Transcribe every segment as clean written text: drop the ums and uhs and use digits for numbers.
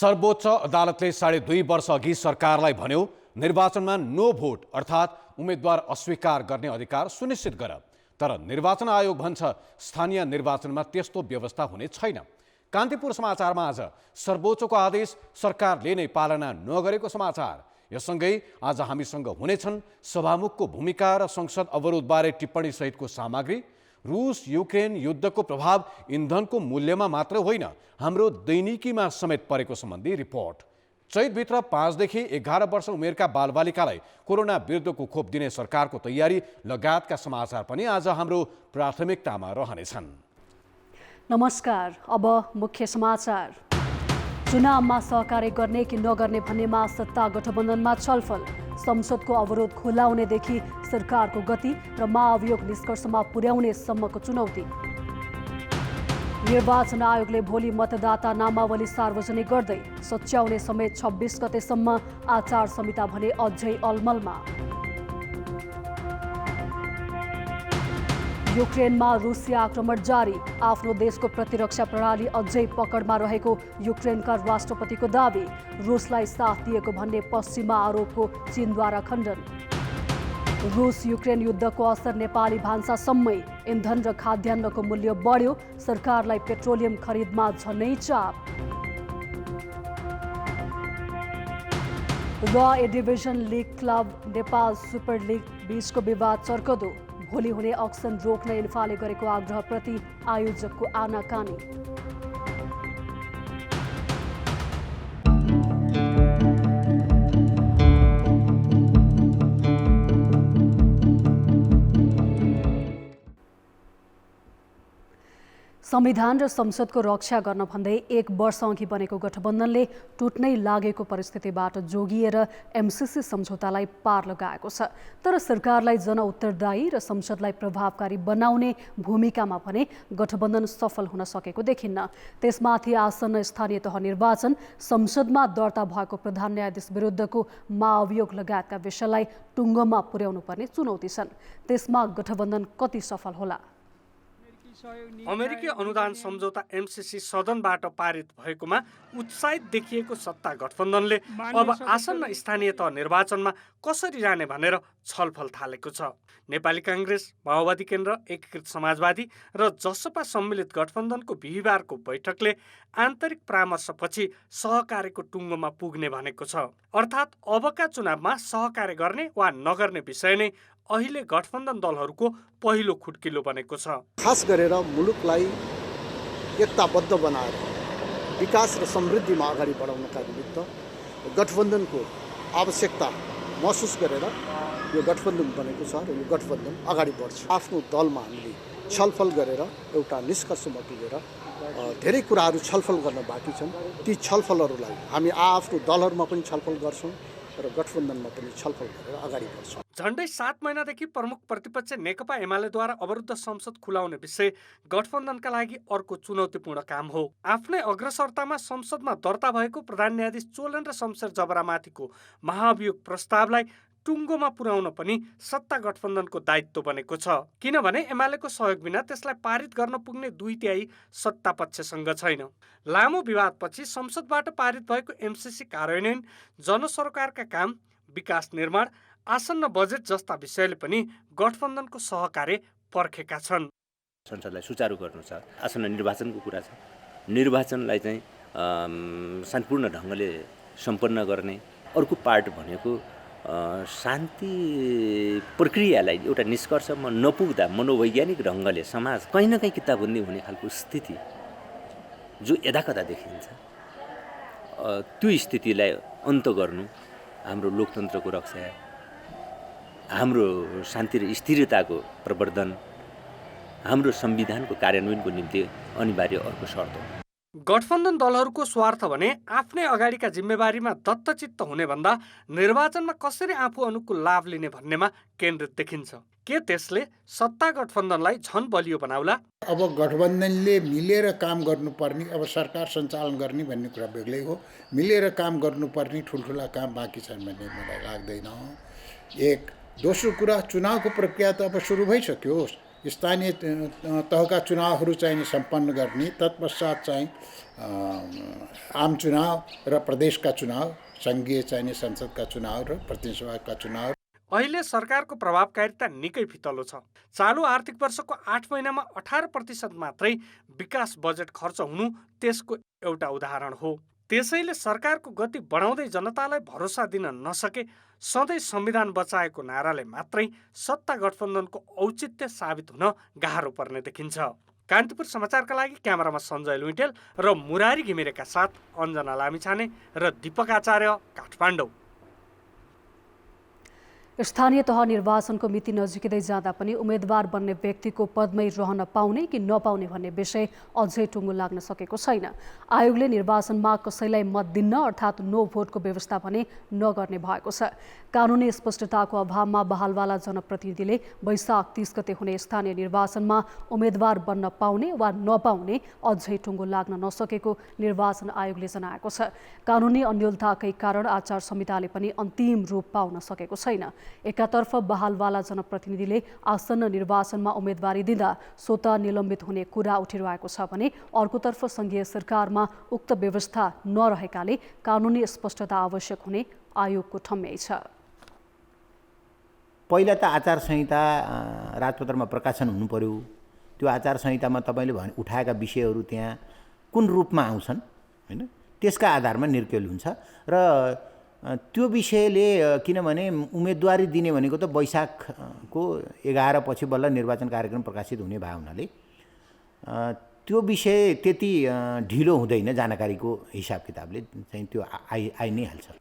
सर्वोच्च अदालतले 2.5 वर्ष अघि सरकारलाई भन्यो निर्वाचनमा नो भोट अर्थात् उम्मेद्वार अस्वीकार गर्ने अधिकार सुनिश्चित गर। तर निर्वाचन आयोग भन्छ स्थानीय निर्वाचनमा त्यस्तो व्यवस्था हुने छैन। कान्तिपुर समाचारमा आज सर्वोच्चको आदेश सरकारले नै पालना नगरेको समाचार। यससँगै आज हामीसँग हुनेछन् सभामुखको भूमिका र संसद अवरोधबारे टिप्पणी सहितको सामग्री, रूस युक्रेन युद्धको प्रभाव इन्धनको मूल्यमा मात्र होइन हाम्रो दैनिकीमा समेत परेको सम्बन्धी रिपोर्ट। चैतभित्र 5 देखि 11 वर्ष उमेरका बालबालिकालाई कोरोना विरुद्धको खोप दिने सरकारको तयारी लगायतका समाचार पनि आज हाम्रो प्राथमिकतामा रहनेछन्। नमस्कार, अब मुख्य समाचार। चुनावमा सहकार्य गर्ने कि नगर्ने भन्नेमा सत्ता गठबन्धनमा छलफल। संसदको अवरोध खुलाउनेदेखि सरकारको गति र महाअभियोग निष्कर्षमा पुर्याउने सम्मको चुनौती। निर्वाचन आयोगले भोलि मतदाता नामावली सार्वजनिक गर्दै सच्याउने समेत 26 गतेसम्म आचार संहिता भने अझै अलमलमा। युक्रेनमा रुसी आक्रमण जारी, आफ्नो देशको प्रतिरक्षा प्रणाली अझै पकडमा रहेको युक्रेनका राष्ट्रपतिको दावी। रुसलाई साथ दिएको भन्ने पश्चिमा आरोपको चीनद्वारा खण्डन। रुस युक्रेन युद्धको असर नेपाली भान्सासम्मै, इन्धन र खाद्यान्नको मूल्य बढ्यो, सरकारलाई पेट्रोलियम खरिदमा झनै चाप। र A division league club Nepal super league बीचको विवाद चर्कदो। भोलि हुने अक्सन रोक्न इन्फाले गरेको आग्रहप्रति आयोजकको आनाकानी। संविधान र संसदको रक्षा गर्न भन्दै 1 वर्ष अघि बनेको गठबन्धनले टुट्नै लागेको परिस्थितिबाट जोगिएर एमसीसी सम्झौतालाई पार लगाएको छ। तर सरकारलाई जनउत्तरदायी र संसदलाई प्रभावकारी बनाउने भूमिकामा भने गठबन्धन सफल हुन सकेको देखिन्न। त्यसमाथि आसन्न स्थानीय तह निर्वाचन, संसदमा दर्ता भएको प्रधान न्यायाधीश विरुद्धको महाअभियोग लगायतका विषयलाई टुङ्गोमा पुर्याउनु पर्ने चुनौती छन्। त्यसमा गठबन्धन कति सफल होला? अमेरिकी अनुदान सम्झौता एमसीसी सदनबाट पारित भएकोमा उत्साहित देखिएको सत्ता गठबन्धनले अब आसन्न स्थानीय तह निर्वाचनमा कसरी जाने भनेर छलफल थालेको छ। नेपाली काङ्ग्रेस, माओवादी केन्द्र, एकीकृत समाजवादी र जसपा सम्मिलित गठबन्धनको बिहिबारको बैठकले आन्तरिक परामर्शपछि सहकार्यको टुङ्गोमा पुग्ने भनेको छ। अर्थात् अबका चुनावमा सहकार्य गर्ने वा नगर्ने विषय नै अहिले गठबन्धन दलहरूको पहिलो खुड्किलो बनेको छ। खास गरेर मुलुकलाई एकताबद्ध बनाएर विकास र समृद्धिमा अगाडि बढाउनका निमित्त गठबन्धनको आवश्यकता महसुस गरेर यो गठबन्धन बनेको छ र यो गठबन्धन अगाडि बढ्छ। आफ्नो दलमा हामीले छलफल गरेर एउटा निष्कर्षमा पुगेर धेरै कुराहरू छलफल गर्न बाँकी छन्। ती छलफलहरूलाई हामी आफ्नो दलहरूमा पनि छलफल गर्छौँ र गठबन्धनमा पनि छलफल गरेर अगाडि बढ्छौँ। झन्डै 7 महिनादेखि प्रमुख प्रतिपक्ष नेकपा एमालेद्वारा अवरुद्ध संसद खुलाउने विषय गठबन्धनका लागि अर्को चुनौतीपूर्ण काम हो। आफ्नै अग्रसरतामा संसदमा दर्ता भएको प्रधान न्यायाधीश चोलन र शमशेर जबरामाथिको महाअभियोग प्रस्तावलाई टुङ्गोमा पुर्याउन पनि सत्ता गठबन्धनको दायित्व बनेको छ। किनभने एमालेको सहयोग बिना त्यसलाई पारित गर्न पुग्ने 2/3 सत्ता पक्षसँग छैन। लामो विवादपछि संसदबाट पारित भएको एमसीसी कार्यान्वयन, जनसरकारका काम, विकास निर्माण, आसन्न बजेट जस्ता विषयले पनि गठबन्धनको सहकार्य पर्खेका छन्। संसदलाई सुचारू गर्नु छ, आसन्न निर्वाचनको कुरा छ। निर्वाचनलाई चाहिँ शान्तिपूर्ण ढङ्गले सम्पन्न गर्ने। अर्को पार्ट भनेको शान्ति प्रक्रियालाई एउटा निष्कर्षमा नपुग्दा मनोवैज्ञानिक ढङ्गले समाज कहीँ न कहीँ किताबबन्दी हुने खालको स्थिति जो यदाकदा देखिन्छ, त्यो स्थितिलाई अन्त गर्नु हाम्रो लोकतन्त्रको रक्षा, हाम्रो शान्ति र स्थिरताको प्रवर्धन, हाम्रो संविधानको कार्यान्वयनको निम्ति अनिवार्य अर्को शर्त हो। गठबन्धन दलहरूको स्वार्थ भने आफ्नै अगाडिका जिम्मेवारीमा दत्तचित्त हुने भन्दा निर्वाचनमा कसरी आफू अनुकूल लाभ लिने भन्नेमा केन्द्रित देखिन्छ। के त्यसले सत्ता गठबन्धनलाई झन बलियो बनाउला? अब गठबन्धनले मिलेर काम गर्नुपर्ने, अब सरकार सञ्चालन गर्ने भन्ने कुरा बेग्लै हो। मिलेर काम गर्नुपर्ने ठुल्ठुला काम बाँकी छन् भन्ने मलाई लाग्दैन। एक। दोस्रो कुरा, चुनावको प्रक्रिया त अब सुरु भइसक्यो। स्थानीय तहका चुनावहरू चाहिँ सम्पन्न गर्ने, तत्पश्चात चाहिँ आम चुनाव र प्रदेशका चुनाव, सङ्घीय चाहिँ संसदका चुनाव र प्रतिनिधि सभाका चुनाव। अहिले सरकारको प्रभावकारिता निकै फितलो छ। चालु आर्थिक वर्षको 8 महिनामा 18% मात्रै विकास बजेट खर्च हुनु त्यसको एउटा उदाहरण हो। त्यसैले सरकारको गति बढाउँदै जनतालाई भरोसा दिन नसके सधैँ संविधान बचाएको नाराले मात्रै सत्ता गठबन्धनको औचित्य साबित हुन गाह्रो पर्ने देखिन्छ। कान्तिपुर समाचारका लागि क्यामेरामा सञ्जय लुइटेल र मुरारी घिमिरेका साथ अञ्जना लामिछाने र दीपक आचार्य, काठमाडौँ। स्थानीय तह निर्वाचनको मिति नजिकै जाँदा पनि उम्मेदवार बन्ने व्यक्तिको पदमै रहन पाउने कि नपाउने भन्ने विषय अझै टुङ्गो लाग्न सकेको छैन। आयोगले निर्वाचनमा कसैलाई मत दिन्न अर्थात् नो भोटको व्यवस्था भने नगर्ने भएको छ। कानुनी स्पष्टताको अभावमा बहालवाला जनप्रतिनिधिले वैशाख 30 गते हुने स्थानीय निर्वाचनमा उम्मेदवार बन्न पाउने वा नपाउने अझै टुङ्गो लाग्न नसकेको निर्वाचन आयोगले जनाएको छ। कानुनी अन्योलताकै कारण आचार संहिताले पनि अन्तिम रूप पाउन सकेको छैन। एकातर्फ बहालवाला जनप्रतिनिधिले आसन्न निर्वाचनमा उम्मेदवारी दिँदा स्वत निलम्बित हुने कुरा उठिरहेको छ भने अर्कोतर्फ सङ्घीय सरकारमा उक्त व्यवस्था नरहेकाले कानुनी स्पष्टता आवश्यक हुने आयोगको ठम्याइ छ। पहिला त आचार संहिता राजपत्रमा प्रकाशन हुनु पर्यो। त्यो आचार संहितामा तपाईँले उठाएका विषयहरू त्यहाँ कुन रूपमा आउँछन् हैन, त्यसका आधारमा निर्क्युल हुन्छ। र त्यो विषयले किनभने उम्मेदवारी दिने भनेको त वैशाखको 11 पछि बल्ल निर्वाचन कार्यक्रम प्रकाशित हुने भए हुनाले त्यो विषय त्यति ढिलो हुँदैन। जानकारीको हिसाब किताबले चाहिँ त्यो आइ नै हाल्छ।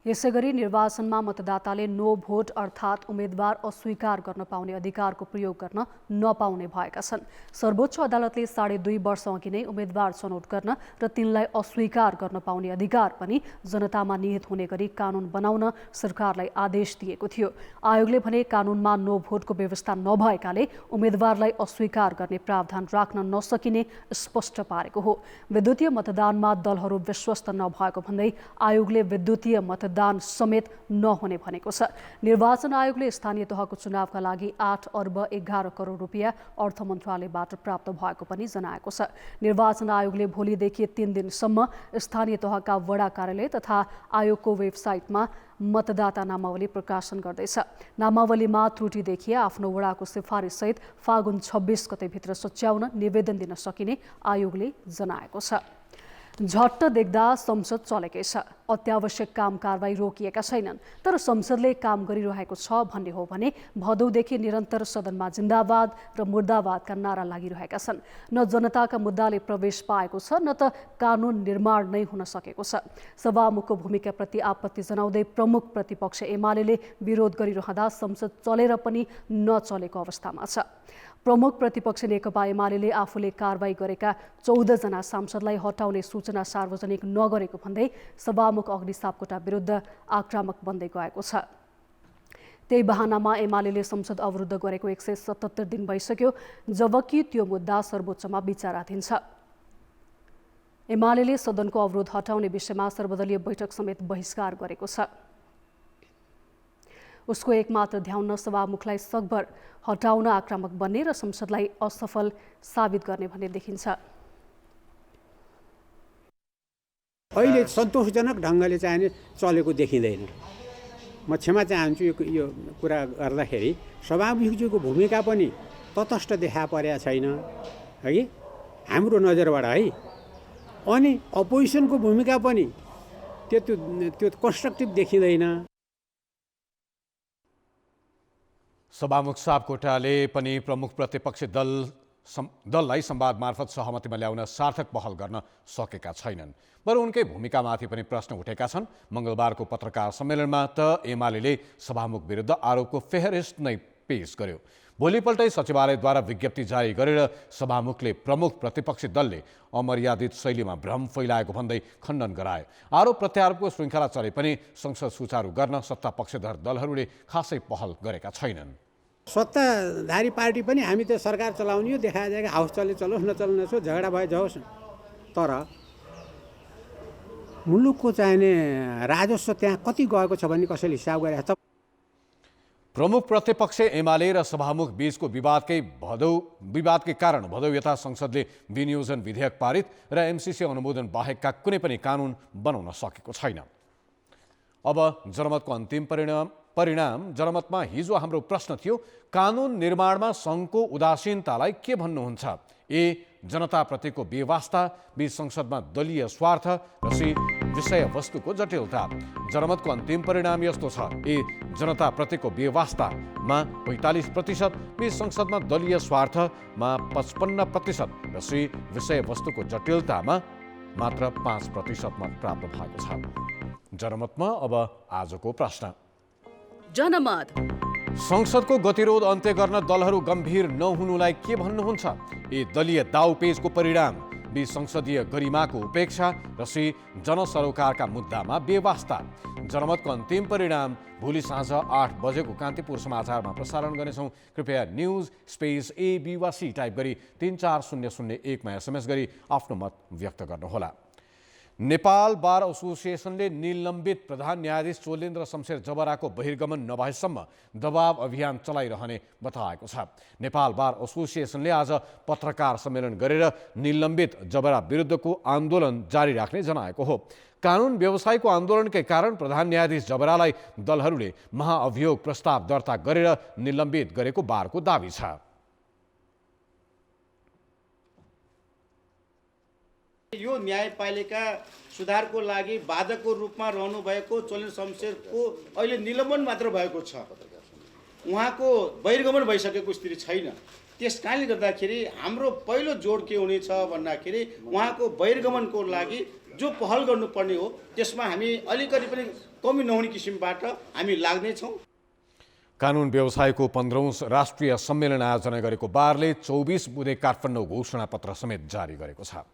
यसैगरी निर्वाचनमा मतदाताले नो भोट अर्थात् उम्मेदवार अस्वीकार गर्न पाउने अधिकारको प्रयोग गर्न नपाउने भएका छन्। सर्वोच्च अदालतले 2.5 वर्ष अघि नै उम्मेदवार छनौट गर्न र तिनलाई अस्वीकार गर्न पाउने अधिकार पनि जनतामा निहित हुने गरी कानुन बनाउन सरकारलाई आदेश दिएको थियो। आयोगले भने कानुनमा नो भोटको व्यवस्था नभएकाले उम्मेदवारलाई अस्वीकार गर्ने प्रावधान राख्न नसकिने स्पष्ट पारेको हो। विद्युतीय मतदानमा दलहरू विश्वस्त नभएको भन्दै आयोगले विद्युतीय मतदान समेत नहुने भनेको छ। निर्वाचन आयोगले स्थानीय तहको चुनावका लागि 8 अर्ब 11 करोड रुपियाँ अर्थ मन्त्रालयबाट प्राप्त भएको पनि जनाएको छ। निर्वाचन आयोगले भोलिदेखि 3 दिनसम्म स्थानीय तहका वडा कार्यालय तथा आयोगको वेबसाइटमा मतदाता नामावली प्रकाशन गर्दैछ। नामावलीमा त्रुटि देखिए आफ्नो वडाको सिफारिससहित फागुन 26 गतेभित्र सच्याउन निवेदन दिन सकिने आयोगले जनाएको छ। झट्ट देख्दा संसद चलेकै छ। अत्यावश्यक काम कारबाही रोकिएका छैनन्, तर संसदले काम गरिरहेको छ भन्ने हो भने भदौदेखि निरन्तर सदनमा जिन्दाबाद र मुर्दाबादका नारा लागिरहेका छन्। न जनताका मुद्दाले प्रवेश पाएको छ न त कानुन निर्माण नै हुन सकेको छ। सभामुखको भूमिकाप्रति आपत्ति जनाउँदै प्रमुख प्रतिपक्ष एमाले विरोध गरिरहँदा संसद चलेर पनि नचलेको अवस्थामा छ। प्रमुख प्रतिपक्ष नेकपा एमाले आफूले कारबाही गरेका 14 जना सांसदलाई हटाउने सूचना सार्वजनिक नगरेको भन्दै सभामुख अग्नि सापकोटा विरुद्ध आक्रामक बन्दै गएको छ। त्यही बहानामा एमाले संसद अवरुद्ध गरेको 177 दिन भइसक्यो, जबकि त्यो मुद्दा सर्वोच्चमा विचाराधीन छ। एमाले सदनको अवरोध हटाउने विषयमा सर्वदलीय बैठक समेत बहिष्कार गरेको छ। उसको एकमात्र ध्यान सभामुखलाई सकभर हटाउन आक्रामक बन्ने र संसदलाई असफल साबित गर्ने भन्ने देखिन्छ। अहिले सन्तोषजनक ढङ्गले चाहिँ चलेको देखिँदैन। म क्षमा चाहन्छु यो कुरा गर्दाखेरि सभामुखज्यूको भूमिका पनि तटस्थ देखा परेको छैन है कि हाम्रो नजरबाट है। अनि अपोजिसनको भूमिका पनि त्यो कन्स्ट्रक्टिभ देखिँदैन। सभामुख सापकोटाले पनि प्रमुख प्रतिपक्षी दललाई संवाद मार्फत सहमतिमा ल्याउन सार्थक पहल गर्न सकेका छैनन्। बरु उनकै भूमिकामाथि पनि प्रश्न उठेका छन्। मङ्गलबारको पत्रकार सम्मेलनमा त एमाले सभामुख विरुद्ध आरोपको फेहरिस्ट नै पेश गर्यो। भोलिपल्टै सचिवालयद्वारा विज्ञप्ति जारी गरेर सभामुखले प्रमुख प्रतिपक्षी दलले अमर्यादित शैलीमा भ्रम फैलाएको भन्दै खण्डन गराए। आरोप प्रत्यारोपको श्रृङ्खला चले पनि संसद सुचारू गर्न सत्ता पक्षधर दलहरूले खासै पहल गरेका छैनन्। सत्ताधारी पार्टी पनि हामी त सरकार चलाउने हो, देखाएका हाउस चलोस् नचल्नुहोस्, झगडा भए जाओस्, तर मुलुकको चाहिने राजस्व त्यहाँ कति गएको छ भन्ने कसैले हिसाब गरेको छ? प्रमुख प्रतिपक्ष एमाले र सभामुख बीचको विवादकै कारण भदौ यता संसदले विनियोजन विधेयक पारित र एमसिसी अनुमोदन बाहेकका कुनै पनि कानुन बनाउन सकेको छैन। अब जनमतको अन्तिम परिणाम जनमतमा हिजो हाम्रो प्रश्न थियो, कानुन निर्माणमा सङ्घको उदासीनतालाई के भन्नुहुन्छ? ए, जनताप्रतिको बेवास्ता, बी, संसदमा दलीय स्वार्थ र सी, विषयवस्तुको जटिलता। जनमतको अन्तिम परिणाम यस्तो छ, ए, जनताप्रतिको बेवास्तामा 45%, बी, संसदमा दलीय स्वार्थमा 55% र सी, विषयवस्तुको जटिलतामा मात्र 5% मत प्राप्त भएको छ। जनमतमा अब आजको प्रश्न। जनमत संसदको गतिरोध अन्त्य गर्न दलहरू गम्भीर नहुनुलाई के भन्नुहुन्छ? ए, दलीय दाउपेचको परिणाम, बी, संसदीय गरिमाको उपेक्षा र सी, जनसरोकारका मुद्दामा बेवास्ता। जनमतको अन्तिम परिणाम भोलि साँझ 8 बजेको कान्तिपुर समाचारमा प्रसारण गर्नेछौँ। कृपया न्युज स्पेस AB वा सी टाइप गरी 34001मा SMS गरी आफ्नो मत व्यक्त गर्नुहोला। नेपाल बार एसोसिएसनले निलम्बित प्रधान न्यायाधीश चोलेन्द्र शमशेर जबराको बहिर्गमन नभएसम्म दबाव अभियान चलाइरहने बताएको छ। नेपाल बार एसोसिएसनले आज पत्रकार सम्मेलन गरेर निलम्बित जबरा विरुद्धको आन्दोलन जारी राख्ने जनाएको हो। कानुन व्यवसायको आन्दोलनकै कारण प्रधान न्यायाधीश जबरालाई दलहरूले महाअभियोग प्रस्ताव दर्ता गरेर निलम्बित गरेको बारको दाबी छ। यो न्यायपालिका सुधारको लागि बाधकको रूपमा रहनुभएको चोलेन्द्र शमशेरको अहिले निलम्बन मात्र भएको छ। उहाँको बहिर्गमन भइसकेको स्थिति छैन। त्यस कारणले गर्दाखेरि हाम्रो पहिलो जोड के हुनेछ भन्दाखेरि उहाँको बहिर्गमनको लागि जो पहल गर्नुपर्ने हो त्यसमा हामी अलिकति पनि कमी नहुने किसिमबाट हामी लाग्नेछौँ। कानुन व्यवसायको 15औं राष्ट्रिय सम्मेलन आयोजना गरेको बारले 24 बुधे काठमाडौँ घोषणापत्र समेत जारी गरेको छ।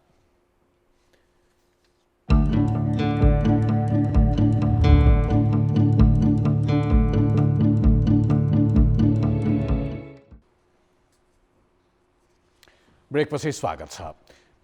ब्रेकपछि स्वागत छ।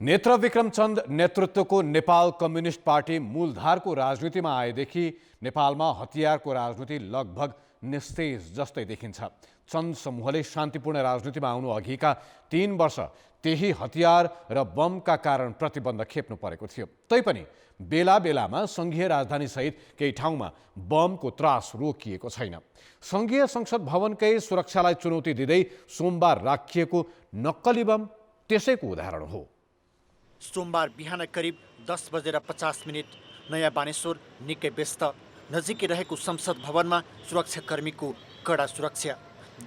नेत्र विक्रम चन्द नेतृत्वको नेपाल कम्युनिस्ट पार्टी मूलधारको राजनीतिमा आएदेखि नेपालमा हतियारको राजनीति लगभग निस्तेज जस्तै देखिन्छ। चन्द समूहले शान्तिपूर्ण राजनीतिमा आउनु अघिका 3 वर्ष त्यही हतियार र बमका कारण प्रतिबन्ध खेप्नु परेको थियो। तैपनि बेला बेलामा सङ्घीय राजधानीसहित केही ठाउँमा बमको त्रास रोकिएको छैन। सङ्घीय संसद भवनकै सुरक्षालाई चुनौती दिँदै सोमबार राखिएको नक्कली बम त्यसैको उदाहरण हो। सोमबार बिहान करिब 10:50 नयाँ बानेश्वर निकै व्यस्त नजिकै रहेको संसद भवनमा सुरक्षाकर्मीको कडा सुरक्षा।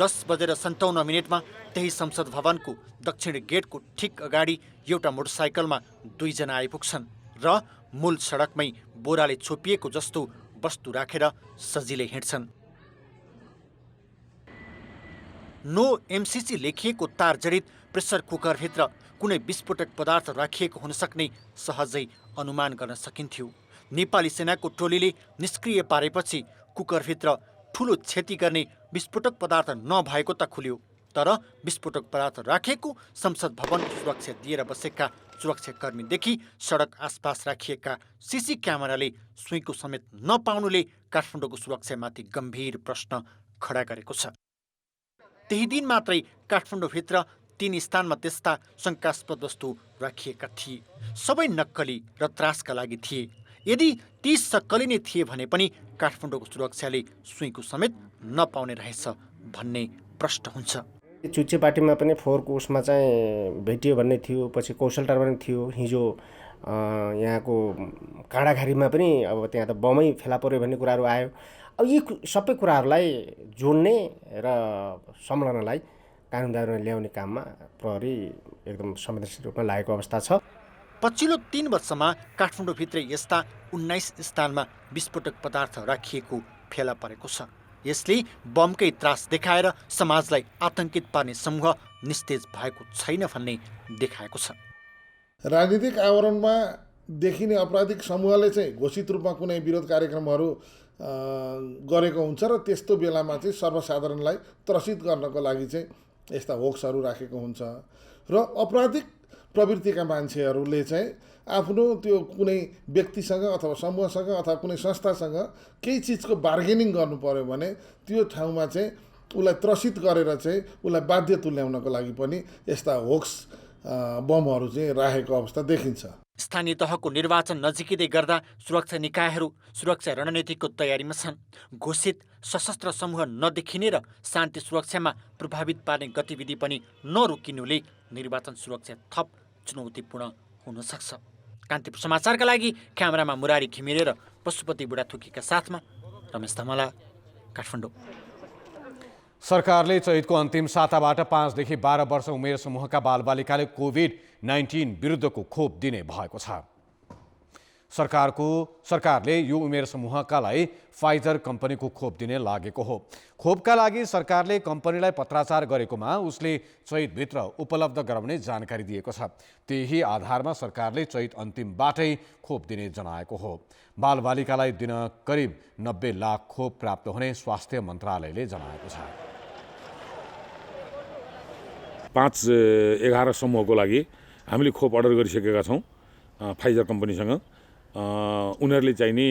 10:57 त्यही संसद भवनको दक्षिण गेटको ठिक अगाडि एउटा मोटरसाइकलमा 2 जना आइपुग्छन् र मूल सडकमै बोराले छोपिएको जस्तो वस्तु राखेर सजिलै हिँड्छन्। नो एमसिसी लेखिएको तार जडित प्रेसर कुकरभित्र कुनै विस्फोटक पदार्थ राखिएको हुन सक्ने सहजै अनुमान गर्न सकिन्थ्यो। नेपाली सेनाको टोलीले निष्क्रिय पारेपछि कुकरभित्र ठुलो क्षति गर्ने विस्फोटक पदार्थ नभएको त खुल्यो, तर विस्फोटक पदार्थ राखेको संसद भवनको सुरक्षा दिएर बसेका सुरक्षाकर्मीदेखि सडक आसपास राखिएका सिसी क्यामेराले सुईको समेत नपाउनुले काठमाडौँको सुरक्षामाथि गम्भीर प्रश्न खडा गरेको छ। त्यही दिन मात्रै काठमाडौँभित्र 3 स्थानमा त्यस्ता शङ्कास्पद वस्तु राखिएका थिए। सबै नक्कली र त्रासका लागि थिए। यदि ती सक्कली नै थिए भने पनि काठमाडौँको सुरक्षाले सुईको समेत नपाउने रहेछ भन्ने प्रश्न हुन्छ। चुच्चे पार्टीमा पनि फोहोरको उसमा चाहिँ भेटियो भन्ने थियो, पछि कौशलटारमा पनि थियो, हिजो यहाँको काँडाघारीमा पनि अब त्यहाँ त बमै फेला पर्यो भन्ने कुराहरू आयो। अब यी सबै कुराहरूलाई जोड्ने र सम्झनालाई कानुन दायरामा ल्याउने काममा प्रहरी एकदम संवेदनशील रूपमा लागेको अवस्था छ। पछिल्लो 3 वर्षमा काठमाडौँभित्रै यस्ता 19 स्थानमा विस्फोटक पदार्थ राखिएको फेला परेको छ। यसले बमकै त्रास देखाएर समाजलाई आतंकित पार्ने समूह निस्तेज भएको छैन भन्ने देखाएको छ। राजनीतिक आवरणमा देखिने अपराधिक समूहले चाहिँ घोषित रूपमा कुनै विरोध कार्यक्रमहरू गरेको हुन्छ र त्यस्तो बेलामा चाहिँ सर्वसाधारणलाई त्रसित गर्नको लागि चाहिँ यस्ता होक्सहरू राखेको हुन्छ र अपराधिक प्रवृत्तिका मान्छेहरूले चाहिँ आफ्नो त्यो कुनै व्यक्तिसँग अथवा समूहसँग अथवा कुनै संस्थासँग केही चिजको बार्गेनिङ गर्नु पर्यो भने त्यो ठाउँमा चाहिँ उसलाई त्रसित गरेर चाहिँ उसलाई बाध्य तुल्याउनको लागि पनि यस्ता होक्स बमहरू चाहिँ राखेको अवस्था देखिन्छ। स्थानीय तहको निर्वाचन नजिकिँदै गर्दा सुरक्षा निकायहरू सुरक्षा रणनीतिको तयारीमा छन्। घोषित सशस्त्र समूह नदेखिने र शान्ति सुरक्षामा प्रभावित पार्ने गतिविधि पनि नरोकिनुले निर्वाचन सुरक्षा थप चुनौतीपूर्ण हुन सक्छ। कान्तिपुर समाचारका लागि क्यामेरामा मुरारी घिमिरे र पशुपति बुढाथोकीका साथमा रमेश धमला, काठमाडौँ। सरकारले चैतको अन्तिम साताबाट 5 देखि 12 वर्ष उमेर समूहका बालबालिकाले कोभिड-19 विरुद्धको खोप दिने भएको छ। सरकारले यो उमेर समूहकालाई फाइजर कम्पनीको खोप दिने लागेको हो। खोपका लागि सरकारले कम्पनीलाई पत्राचार गरेकोमा उसले चैतभित्र उपलब्ध गराउने जानकारी दिएको छ। त्यही आधारमा सरकारले चैत अन्तिमबाटै खोप दिने जनाएको हो। बालबालिकालाई दिन करिब 90 लाख खोप प्राप्त हुने स्वास्थ्य मन्त्रालयले जनाएको छ। 5-11 समूहको लागि हामीले खोप अर्डर गरिसकेका छौँ फाइजर कम्पनीसँग। उनीहरूले चाहिँ नि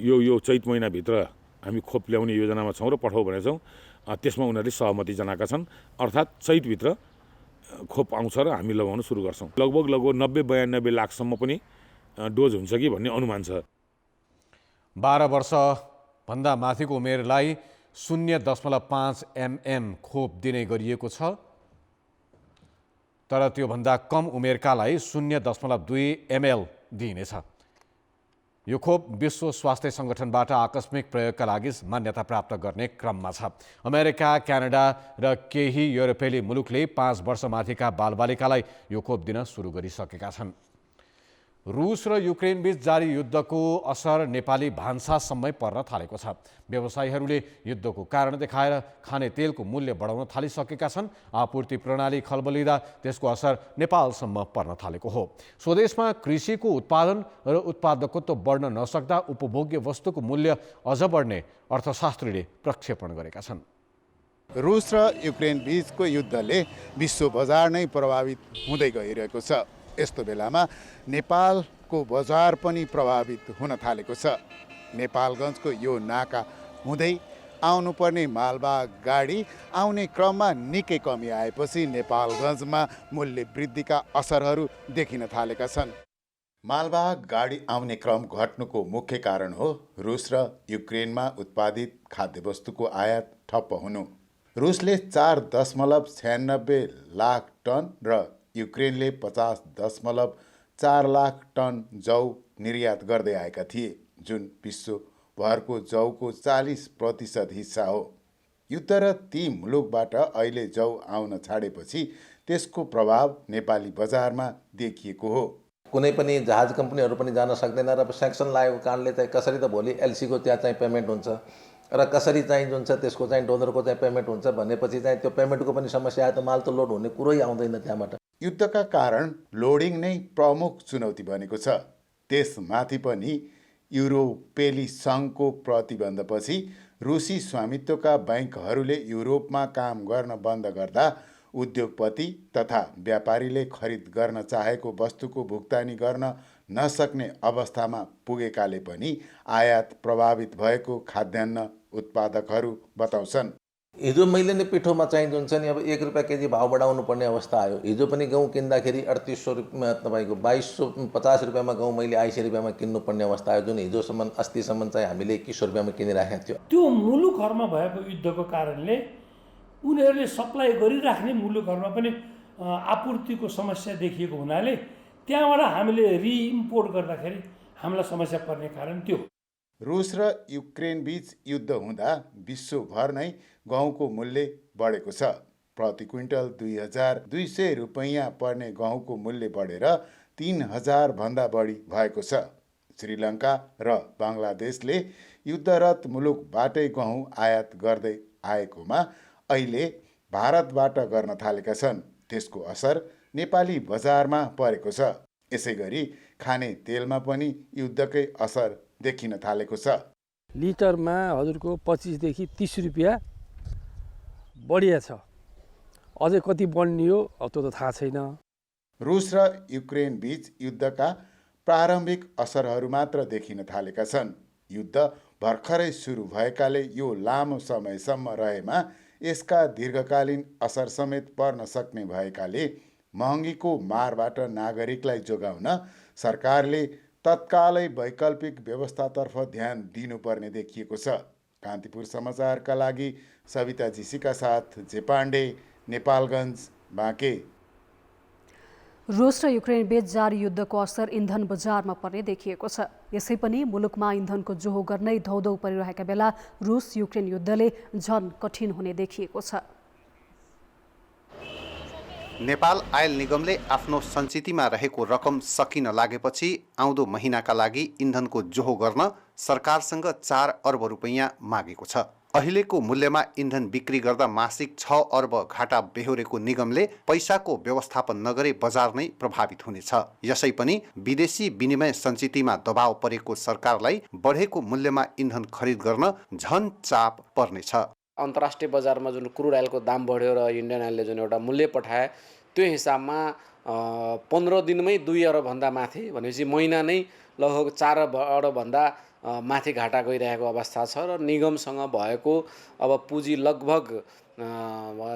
यो चैत महिनाभित्र हामी खोप ल्याउने योजनामा छौँ र पठाऊ भनेका छौँ। त्यसमा उनीहरूले सहमति जनाएका छन्। अर्थात् चैतभित्र खोप आउँछ र हामी लगाउन सुरु गर्छौँ। लगभग 90-92 लाखसम्म पनि डोज हुन्छ कि भन्ने अनुमान छ। 12 वर्षभन्दा माथिको उमेरलाई 0.5 mm खोप दिने गरिएको छ, तर त्योभन्दा कम उमेरकालाई 0.2 ml दिइनेछ। यो खोप विश्व स्वास्थ्य सङ्गठनबाट आकस्मिक प्रयोगका लागि मान्यता प्राप्त गर्ने क्रममा छ। अमेरिका, क्यानाडा र केही युरोपेली मुलुकले 5 वर्षमाथिका बालबालिकालाई यो खोप दिन सुरु गरिसकेका छन्। रुस र युक्रेन बीच जारी युद्धको असर नेपाली भान्सासम्मै पर्न थालेको छ। व्यवसायीहरूले युद्धको कारण देखाएर खाने तेलको मूल्य बढाउन थालिसकेका छन्। आपूर्ति प्रणाली खलबलिँदा त्यसको असर नेपालसम्म पर्न थालेको हो। स्वदेशमा कृषिको उत्पादन र उत्पादकत्व बढ्न नसक्दा उपभोग्य वस्तुको मूल्य अझ बढ्ने अर्थशास्त्रीले प्रक्षेपण गरेका छन्। रुस र युक्रेन बीचको युद्धले विश्व बजार नै प्रभावित हुँदै गइरहेको छ। यस्तो बेलामा नेपालको बजार पनि प्रभावित हुन थालेको छ। नेपालगञ्जको यो नाका हुँदै आउनुपर्ने मालवाहक गाडी आउने क्रममा निकै कमी आएपछि नेपालगञ्जमा मूल्य वृद्धिका असरहरू देखिन थालेका छन्। मालवाहक गाडी आउने क्रम घट्नुको मुख्य कारण हो रुस र युक्रेनमा उत्पादित खाद्यवस्तुको आयात ठप्प हुनु। रुसले 4.96 लाख टन र युक्रेनले 50.4 लाख टन जौ निर्यात गर्दै आएका थिए, जुन विश्वभरको जौको 40% हिस्सा हो। युद्ध र ती मुलुकबाट अहिले जौ आउन छाडेपछि त्यसको प्रभाव नेपाली बजारमा देखिएको हो। कुनै पनि जहाज कम्पनीहरू पनि जान सक्दैन र स्याङ्सन लागेको कारणले चाहिँ कसरी त भोलि एलसीको त्यहाँ चाहिँ पेमेन्ट हुन्छ र कसरी चाहिँ जुन छ त्यसको चाहिँ डोनरको चाहिँ पेमेन्ट हुन्छ भनेपछि चाहिँ त्यो पेमेन्टको पनि समस्या आयो त माल त लोड हुने कुरै आउँदैन त्यहाँबाट। युद्धका कारण लोडिङ नै प्रमुख चुनौती बनेको छ। त्यसमाथि पनि युरोपेली सङ्घको प्रतिबन्धपछि रुसी स्वामित्वका ब्याङ्कहरूले युरोपमा काम गर्न बन्द गर्दा उद्योगपति तथा व्यापारीले खरिद गर्न चाहेको वस्तुको भुक्तानी गर्न नसक्ने अवस्थामा पुगेकाले पनि आयात प्रभावित भएको खाद्यान्न उत्पादकहरू बताउँछन्। हिजो मैले नै पिठोमा चाहिँ जुन छ नि अब 1 रुपियाँ केजी भाउ बढाउनु पर्ने अवस्था आयो। हिजो पनि गहुँ किन्दाखेरि 3800 रुपियाँमा तपाईँको 2250 रुपियाँमा गहुँ मैले 200 रुपियाँमा किन्नुपर्ने अवस्था आयो, जुन हिजोसम्म अस्तिसम्म चाहिँ हामीले 2100 रुपियाँमा किनिराखेको थियो। त्यो मुलुकहरूमा भएको युद्धको कारणले उनीहरूले सप्लाई गरिराख्ने मुलुकहरूमा पनि आपूर्तिको समस्या देखिएको हुनाले त्यहाँबाट हामीले रिइम्पोर्ट गर्दाखेरि हामीलाई समस्या पर्ने कारण त्यो। रुस र युक्रेन बीच युद्ध हुँदा विश्वभर नै गहुँको मूल्य बढेको छ। प्रति क्विन्टल 2200 रुपैयाँ पर्ने गहुँको मूल्य बढेर 3000 भन्दा बढी भएको छ। श्रीलङ्का र बङ्गलादेशले युद्धरत मुलुकबाटै गहुँ आयात गर्दै आएकोमा अहिले भारतबाट गर्न थालेका छन्। त्यसको असर नेपाली बजारमा परेको छ। यसै गरी खाने तेलमा पनि युद्धकै असर देखिन थालेको छ। लिटरमा हजुरको 25 देखि 30 रुपियाँ बढिया छ। अझै कति बढ्ने हो त्यो त थाहा छैन। रुस र युक्रेन बीच युद्धका प्रारम्भिक असरहरू मात्र देखिन थालेका छन्। युद्ध भर्खरै सुरु भएकाले यो लामो समयसम्म रहेमा यसका दीर्घकालीन असर समेत पर्न सक्ने भएकाले महँगीको मारबाट नागरिकलाई जोगाउन सरकारले तत्कालै वैकल्पिक व्यवस्थातर्फ ध्यान दिनुपर्ने देखिएको छ। कान्तिपुर समाचारका लागि सविता जीसीका साथ जे पाण्डे, नेपालगञ्ज, बाँके। रुस र युक्रेन बीच जारी युद्धको असर इन्धन बजारमा पर्ने देखिएको छ। यसै पनि मुलुकमा इन्धनको जोहो गर्नै धौधौ परिरहेका बेला रुस युक्रेन युद्धले झन कठिन हुने देखिएको छ। नेपाल आयल निगमले आफ्नो सञ्चितीमा रहेको रकम सकिन लागेपछि आउँदो महिनाका लागि इन्धनको जोहो गर्न सरकारसँग 4 अर्ब रुपैयाँ मागेको छ। अहिलेको मूल्यमा इन्धन बिक्री गर्दा मासिक 6 अर्ब घाटा बेहोरेको निगमले पैसाको व्यवस्थापन नगरे बजार नै प्रभावित हुनेछ। यसै पनि विदेशी विनिमय सञ्चितीमा दबाव परेको सरकारलाई बढेको मूल्यमा इन्धन खरिद गर्न झन चाप पर्नेछ। अन्तर्राष्ट्रिय बजारमा जुन क्रुड अयलको दाम बढ्यो र इन्डियन अयलले जुन एउटा मूल्य पठाए त्यो हिसाबमा 15 दिनमै 2 अर्बभन्दा माथि भनेपछि महिना नै लगभग 4 अर्बभन्दा माथि घाटा गइरहेको अवस्था छ र निगमसँग भएको अब पुँजी लगभग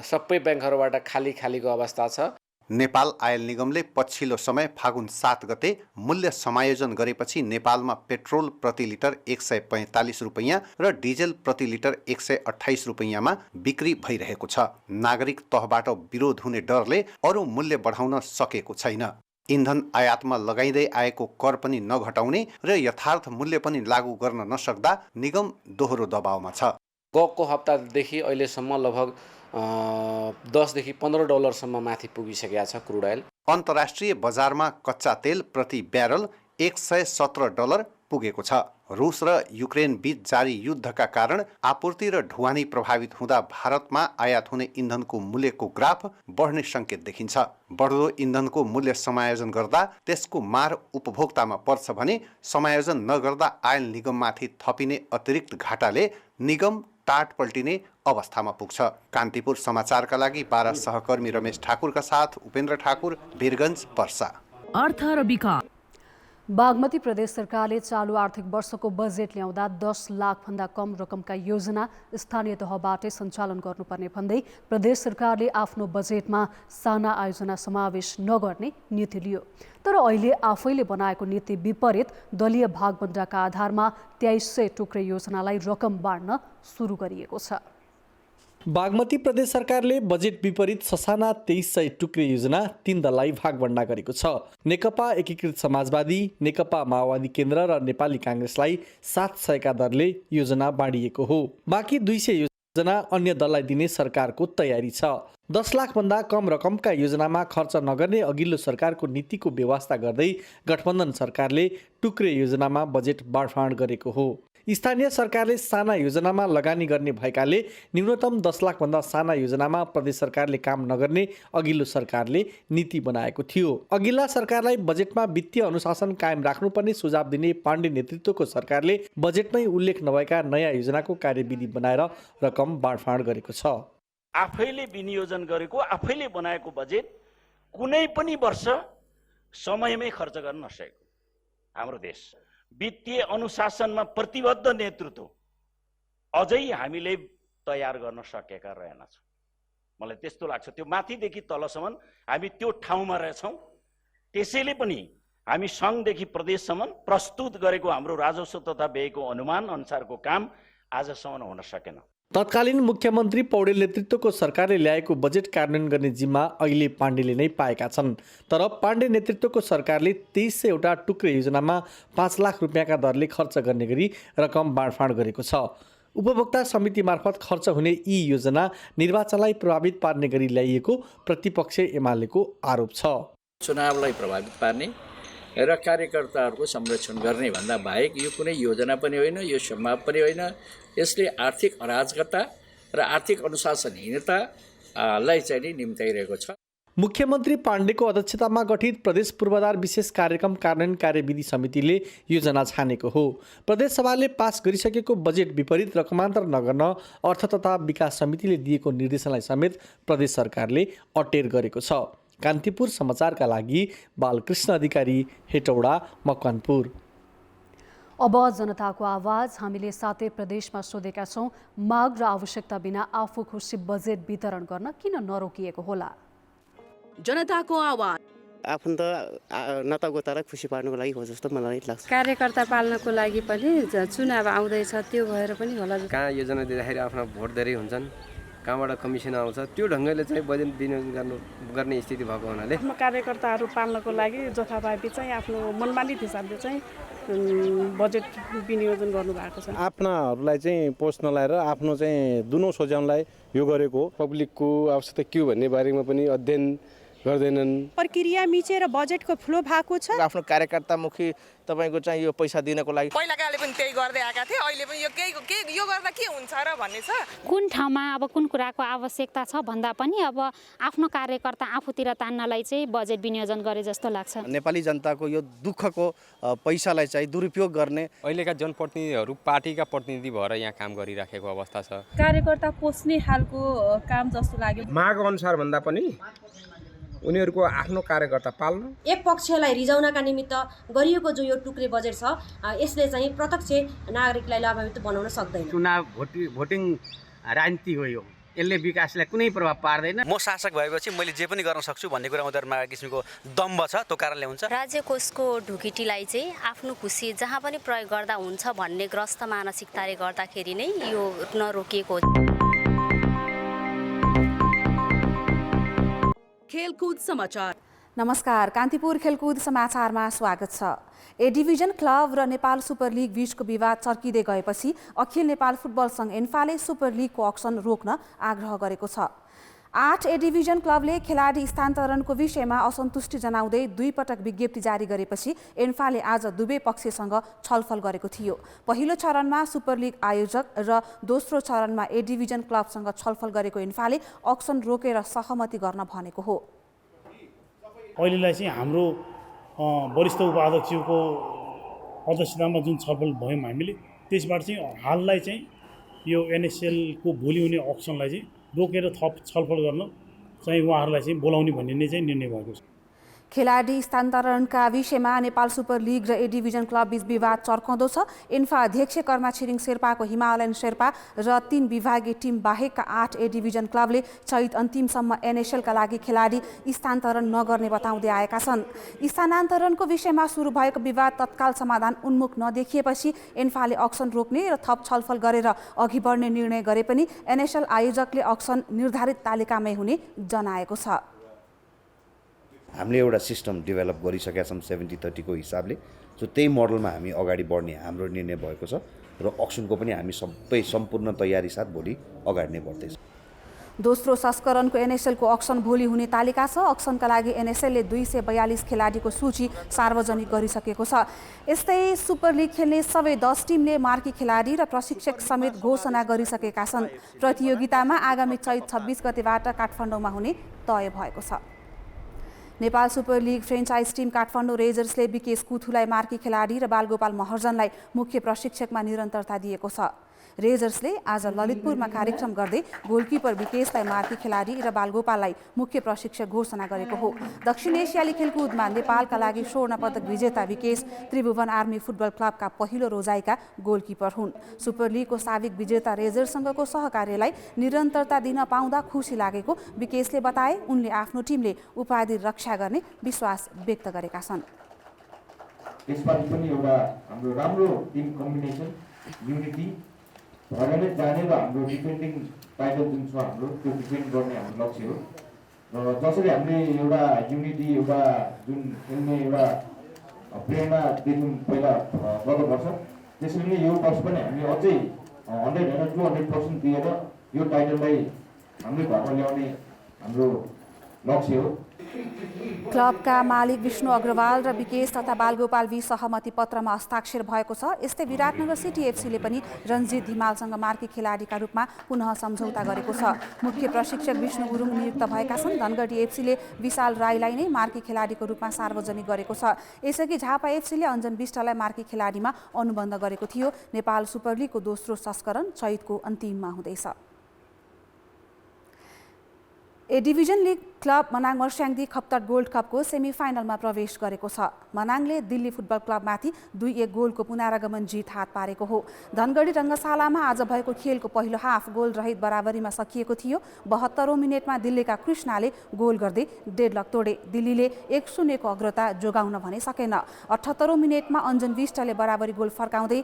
सबै ब्याङ्कहरूबाट खालीको अवस्था छ। नेपाल आयल निगमले पछिल्लो समय फागुन 7 गते मूल्य समायोजन गरेपछि नेपालमा पेट्रोल प्रति लिटर 145 रुपैयाँ र डिजेल प्रति लिटर 128 रुपैयाँमा बिक्री भइरहेको छ। नागरिक तहबाट विरोध हुने डरले अरू मूल्य बढाउन सकेको छैन। इन्धन आयातमा लगाइँदै आएको कर पनि नघटाउने र यथार्थ मूल्य पनि लागू गर्न नसक्दा निगम दोहोरो दबावमा छ। गएको हप्तादेखि अहिलेसम्म लगभग 10 देखि 15 डलरसम्म माथि पुगिसकेको छ क्रुड अयल। अन्तर्राष्ट्रिय बजारमा कच्चा तेल प्रति ब्यारल 117 डलर पुगेको छ। रुस र युक्रेन बीच जारी युद्धका कारण आपूर्ति र ढुवानी प्रभावित हुँदा भारतमा आयात हुने इन्धनको मूल्यको ग्राफ बढ्ने सङ्केत देखिन्छ। बढ्दो इन्धनको मूल्य समायोजन गर्दा त्यसको मार उपभोक्तामा पर्छ भने समायोजन नगर्दा आयल निगममाथि थपिने अतिरिक्त घाटाले निगम टाट पल्टिने अवस्थामा पुग्छ। कान्तिपुर समाचारका लागि 12 सहकर्मी रमेश ठाकुरका साथ उपेन्द्र ठाकुर, वीरगञ्ज, पर्सा। अर्थ र विकास। बागमती प्रदेश सरकारले चालु आर्थिक वर्षको बजेट ल्याउँदा 10 लाखभन्दा कम रकमका योजना स्थानीय तहबाटै सञ्चालन गर्नुपर्ने भन्दै प्रदेश सरकारले आफ्नो बजेटमा साना आयोजना समावेश नगर्ने नीति लियो। तर अहिले आफैले बनाएको नीति विपरीत दलीय भागबण्डाका आधारमा 2300 टुक्रे योजनालाई रकम बाँड्न सुरु गरिएको छ। बागमती प्रदेश सरकारले बजेट विपरीत ससाना 2300 टुक्रे योजना 3 दललाई भागभण्डा गरेको छ। नेकपा एकीकृत समाजवादी, नेकपा माओवादी केन्द्र र नेपाली काङ्ग्रेसलाई 700 का दरले योजना बाँडिएको हो। बाँकी 200 योजना अन्य दललाई दिने सरकारको तयारी छ। 10 लाखभन्दा कम रकमका योजनामा खर्च नगर्ने अघिल्लो सरकारको नीतिको व्यवस्था गर्दै गठबन्धन सरकारले टुक्रे योजनामा बजेट बाँडफाँड गरेको हो। स्थानीय सरकारले साना योजनामा लगानी गर्ने भएकाले न्यूनतम 10 लाखभन्दा साना योजनामा प्रदेश सरकारले काम नगर्ने अघिल्लो सरकारले नीति बनाएको थियो। अघिल्ला सरकारलाई बजेटमा वित्तीय अनुशासन कायम राख्नुपर्ने सुझाव दिने पाण्डे नेतृत्वको सरकारले बजेटमै उल्लेख नभएका नयाँ योजनाको कार्यविधि बनाएर रकम बाँडफाँड गरेको छ। आफैले विनियोजन गरेको, आफैले बनाएको बजेट कुनै पनि वर्ष समयमै खर्च गर्न नसकेको हाम्रो देश वित्तीय अनुशासनमा प्रतिबद्ध नेतृत्व अझै हामीले तयार गर्न सकेका रहेनछौँ। मलाई त्यस्तो लाग्छ त्यो माथिदेखि तलसम्म हामी त्यो ठाउँमा रहेछौँ। त्यसैले पनि हामी सङ्घदेखि प्रदेशसम्म प्रस्तुत गरेको हाम्रो राजस्व तथा व्ययको अनुमान अनुसारको काम आजसम्म हुन सकेन। तत्कालीन मुख्यमन्त्री पौडेल नेतृत्वको सरकारले ल्याएको बजेट कार्यान्वयन गर्ने जिम्मा अहिले पाण्डेले नै पाएका छन्। तर पाण्डे नेतृत्वको सरकारले 2300 वटा टुक्रे योजनामा 5 लाख रुपियाँका दरले खर्च गर्ने गरी रकम बाँडफाँड गरेको छ। उपभोक्ता समिति मार्फत खर्च हुने यी योजना निर्वाचनलाई प्रभावित पार्ने गरी ल्याइएको प्रतिपक्ष एमालेको आरोप छ। चुनावलाई प्रभावित पार्ने र कार्यकर्ताहरूको संरक्षण गर्ने भन्दा बाहेक यो कुनै योजना पनि होइन, यो सम्भव पनि होइन। यसले आर्थिक अराजकता र आर्थिक अनुशासनहीनतालाई चाहिँ निम्त्याइरहेको छ। मुख्यमन्त्री पाण्डेको अध्यक्षतामा गठित प्रदेश पूर्वाधार विशेष कार्यक्रम कार्यान्वयन कार्यविधि समितिले योजना छानेको हो। प्रदेश सभाले पास गरिसकेको बजेट विपरीत रकमान्तर नगर्न अर्थ तथा विकास समितिले दिएको निर्देशनलाई समेत प्रदेश सरकारले अटेर गरेको छ। कान्तिपुर समाचारका लागि बालकृष्ण अधिकारी, हेटौडा, मकवानपुर। अब जनताको आवाज हामीले सातै प्रदेशमा सोधेका छौँ। माग र आवश्यकता बिना आफू खुसी बजेट वितरण गर्न किन नरोकिएको होला? जनताको आवाज आफ्नो त नतागोतालाई खुसी पार्नुको लागि हो जस्तो मलाई लाग्छ। कार्यकर्ता पाल्नको लागि पनि चुनाव आउँदैछ, त्यो भएर पनि होला। कहाँ योजना दिँदाखेरि आफ्नो भोट धेरै हुन्छन्, कहाँबाट कमिसन आउँछ, त्यो ढङ्गले चाहिँ बजेट विनियोजन गर्ने स्थिति भएको हुनाले आफ्नो कार्यकर्ताहरू पाल्नको लागि जथाभावी चाहिँ आफ्नो मनमानित हिसाबले चाहिँ बजेट विनियोजन गर्नुभएको छ। आफ्नाहरूलाई चाहिँ पोस्ट नलाएर आफ्नो चाहिँ दुनो सोच्याउनलाई यो गरेको हो। पब्लिकको आवश्यकता के हो भन्ने बारेमा पनि अध्ययन गर्दैनन्। प्रक्रिया मिचेर बजेटको फ्लो भएको छ। आफ्नो कार्यकर्तामुखी तपाईको चाहिँ यो पैसा दिनको लागि पहिलाकाले पनि त्यही गर्दै आएका थिए, अहिले पनि यो गर्दा के हुन्छ र भन्ने छ। कुन ठाउँमा अब कुन कुराको आवश्यकता छ भन्दा पनि अब आफ्नो कार्यकर्ता आफूतिर तान्नलाई चाहिँ बजेट विनियोजन गरे जस्तो लाग्छ। नेपाली जनताको यो दुःखको पैसालाई चाहिँ दुरुपयोग गर्ने अहिलेका जनप्रतिनिधिहरू पार्टीका प्रतिनिधि भएर यहाँ काम गरिराखेको अवस्था छ। कार्यकर्ता पोस्ने खालको काम जस्तो लाग्यो। माग अनुसार भन्दा पनि उनीहरूको आफ्नो कार्यकर्ता पाल्न, एक पक्षलाई रिजाउनका निमित्त गरिएको जो यो टुक्रे बजेट छ, यसले चाहिँ प्रत्यक्ष नागरिकलाई लाभान्वित बनाउन सक्दैन। चुनाव भोटिङ राजनीति हो, यो यसले विकासलाई कुनै प्रभाव पार्दैन। म शासक भएपछि मैले जे पनि गर्न सक्छु भन्ने कुरा उनीहरूमा एक किसिमको दम्भ छ, त्यो कारणले हुन्छ। राज्य कोषको ढुकिटीलाई चाहिँ आफ्नो खुसी जहाँ पनि प्रयोग गर्दा हुन्छ भन्ने ग्रस्त मानसिकताले गर्दाखेरि नै यो नरोकिएको हो। खेलकुद समाचार। नमस्कार, कान्तिपुर खेलकुद समाचारमा स्वागत छ। ए डिभिजन क्लब र नेपाल सुपर लिग बीचको विवाद चर्किँदै गएपछि अखिल नेपाल फुटबल सङ्घ एन्फाले सुपर लिगको अक्सन रोक्न आग्रह गरेको छ। 8 ए डिभिजन क्लबले खेलाडी स्थानान्तरणको विषयमा असन्तुष्टि जनाउँदै 2 पटक विज्ञप्ति जारी गरेपछि एन्फाले आज दुवै पक्षसँग छलफल गरेको थियो। पहिलो चरणमा सुपर लिग आयोजक र दोस्रो चरणमा ए डिभिजन क्लबसँग छलफल गरेको एन्फाले अक्सन रोकेर सहमति गर्न भनेको हो। अहिलेलाई चाहिँ हाम्रो वरिष्ठ उपाध्यक्षको अध्यक्षतामा जुन छलफल भयौँ हामीले, त्यसबाट चाहिँ हाललाई चाहिँ यो एनएसएलको भोलि हुने अक्सनलाई चाहिँ रोकेर थप छलफल गर्न चाहिँ उहाँहरूलाई चाहिँ बोलाउने भन्ने नै चाहिँ निर्णय भएको छ। खेलाडी स्थानान्तरणका विषयमा नेपाल सुपर लिग र ए डिभिजन क्लब बीच विवाद चर्कँदो छ। एन्फा अध्यक्ष कर्मा छिरिङ शेर्पाको हिमालयन शेर्पा र 3 विभागीय टिम बाहेकका 8 ए डिभिजन क्लबले चैत अन्तिमसम्म एनएसएलका लागि खेलाडी स्थानान्तरण नगर्ने बताउँदै आएका छन्। स्थानान्तरणको विषयमा सुरु भएको विवाद तत्काल समाधान उन्मुख नदेखिएपछि एन्फाले अक्सन रोक्ने र थप छलफल गरेर अघि बढ्ने निर्णय गरे पनि एनएसएल आयोजकले अक्सन निर्धारित तालिकामै हुने जनाएको छ। हामीले एउटा सिस्टम डेभलप गरिसकेका छौँ 70-30 को हिसाबले, सो त्यही मोडलमा हामी अगाडि बढ्ने हाम्रो निर्णय भएको छ र अक्सनको पनि हामी सबै सम्पूर्ण तयारी साथ भोलि अगाडि नै बढ्दैछ। दोस्रो संस्करणको एनएसएलको अक्सन भोलि हुने तालिका छ। अक्सनका लागि एनएसएलले 242 खेलाडीको सूची सार्वजनिक गरिसकेको छ। यस्तै सुपर लिग खेल्ने सबै 10 टिमले मार्की खेलाडी र प्रशिक्षक समेत घोषणा गरिसकेका छन्। प्रतियोगितामा आगामी चैत 26 गतेबाट काठमाडौँमा हुने तय भएको छ। Nepal super league franchise team Kathmandu रेजर्सले विकेश कुथुलाई मार्की खेलाडी र बालगोपाल महर्जनलाई मुख्य प्रशिक्षकमा निरन्तरता दिएको छ। रेजर्सले आज ललितपुरमा कार्यक्रम गर्दै गोलकिपर विकेशलाई मार्की खेलाडी र बालगोपाललाई मुख्य प्रशिक्षक घोषणा गरेको हो। दक्षिण एसियाली खेलकुदमा नेपालका लागि स्वर्ण पदक विजेता विकेश त्रिभुवन आर्मी फुटबल क्लबका पहिलो रोजाइका गोलकिपर हुन्। सुपर लिगको साबिक विजेता रेजर्ससँगको सहकार्यलाई निरन्तरता दिन पाउँदा खुसी लागेको विकेशले बताए। उनले आफ्नो टिमले उपाधि रक्षा गर्ने विश्वास व्यक्त गरेका छन्। यसपालि पनि एउटा हाम्रो राम्रो टिम कम्बिनेसन युनिटी भएर नै जाने र हाम्रो डिफेन्डिङ टाइटल जुन छ हाम्रो त्यो डिफेन्ड गर्ने हाम्रो लक्ष्य हो र जसरी हामीले एउटा युनिटी एउटा जुन खेल्ने एउटा प्रेरणा देख्यौँ पहिला गत वर्ष, त्यसरी नै यो वर्ष पनि हामीले अझै 100 होइन 200% दिएर यो टाइटललाई हामीले घरमा ल्याउने हाम्रो लक्ष्य हो। क्लबका मालिक विष्णु अग्रवाल र विकेश तथा बालगोपाल बीच सहमति पत्रमा हस्ताक्षर भएको छ। यस्तै विराटनगर सिटी एफसीले पनि रञ्जित धिमालसँग मार्की खेलाडीका रूपमा पुनः सम्झौता गरेको छ। मुख्य प्रशिक्षक विष्णु गुरुङ नियुक्त भएका छन्। धनगढी एफसीले विशाल राईलाई नै मार्की खेलाडीको रूपमा सार्वजनिक गरेको छ। यसअघि झापा एफसीले अञ्जन विष्टलाई मार्की खेलाडीमा अनुबन्ध गरेको थियो। नेपाल सुपर लिगको दोस्रो संस्करण चैतको अन्तिममा हुँदैछ। A division league club Manang Marsyangdi Khaptad gold कपको सेमिफाइनलमा प्रवेश गरेको छ। मनाङले दिल्ली फुटबल क्लबमाथि 2-1 गोलको पुनरागमन जित हात पारेको हो। धनगढी रङ्गशालामा आज भएको खेलको पहिलो हाफ गोल रहित बराबरीमा सकिएको थियो। 72औं मिनेटमा दिल्लीका कृष्णाले गोल गर्दै डेडलक तोडे। दिल्लीले 1-0 को अग्रता जोगाउन भने सकेन। 78औं मिनेटमा अञ्जन विष्टले बराबरी गोल फर्काउँदै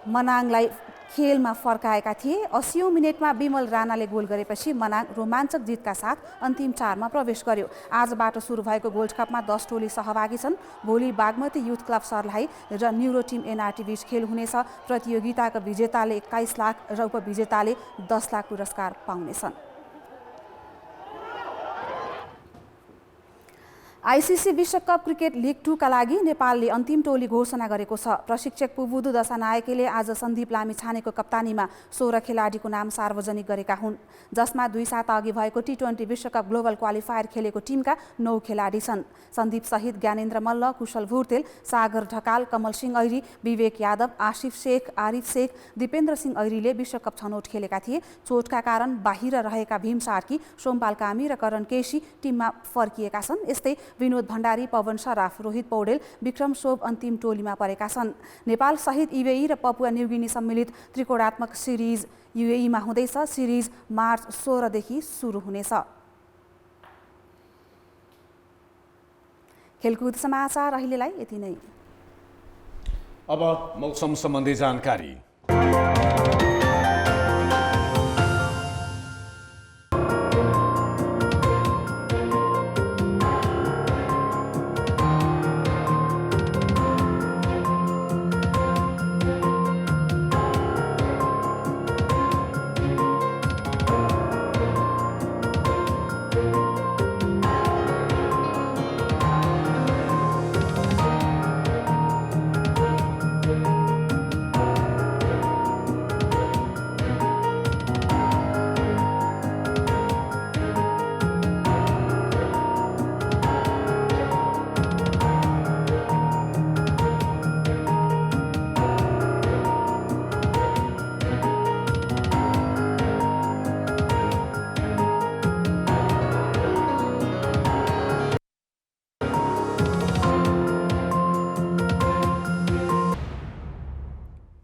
मनाङलाई खेलमा फर्काएका थिए। 80औं मिनेटमा विमल राणाले गोल गरेपछि मनाङ रोमाञ्चक जितका साथ अन्तिम 4 मा प्रवेश गर्यो। आजबाट सुरु भएको गोल्ड कपमा 10 टोली सहभागी छन्। भोलि बागमती युथ क्लब सर्लाही र न्युरो टिम एनआरटी बीच खेल हुनेछ। प्रतियोगिताका विजेताले 21 लाख र उपविजेताले 10 लाख पुरस्कार पाउनेछन्। आइसिसी विश्वकप क्रिकेट लिग 2 का लागि नेपालले अन्तिम टोली घोषणा गरेको छ। प्रशिक्षक पुबुदु दशानायकेले आज सन्दीप लामिछानेको कप्तानीमा 16 खेलाडीको नाम सार्वजनिक गरेका हुन्, जसमा 2 साता अघि भएको टी20 विश्वकप ग्लोबल क्वालिफायर खेलेको टिमका 9 खेलाडी छन्। सन्दीप सहित ज्ञानेन्द्र मल्ल, कुशल भुर्तेल, सागर ढकाल, कमल सिंह ऐरी, विवेक यादव, आसिफ शेख, आरिफ शेख, दिपेन्द्र सिंह ऐरीले विश्वकप छनौट खेलेका थिए। चोटका कारण बाहिर रहेका भीम सार्की, सोमपाल कामी र करण केसी टिममा फर्किएका छन्। यस्तै विनोद भण्डारी, पवन सराफ, रोहित पौडेल, विक्रम सोभ अन्तिम टोलीमा परेका छन्। नेपाल सहित युएई र पपुवा न्युगिनी सम्मिलित त्रिकोणात्मक सिरिज युएईमा हुँदैछ। सिरिज मार्च 16 देखि सुरु हुनेछ। खेलकुद समाचार अहिलेलाई यति नै। अब मौसम सम्बन्धी जानकारी।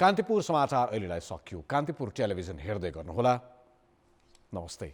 कान्तिपुर समाचार अहिलेलाई सकियो। कान्तिपुर टेलिभिजन हेर्दै गर्नुहोला। नमस्ते।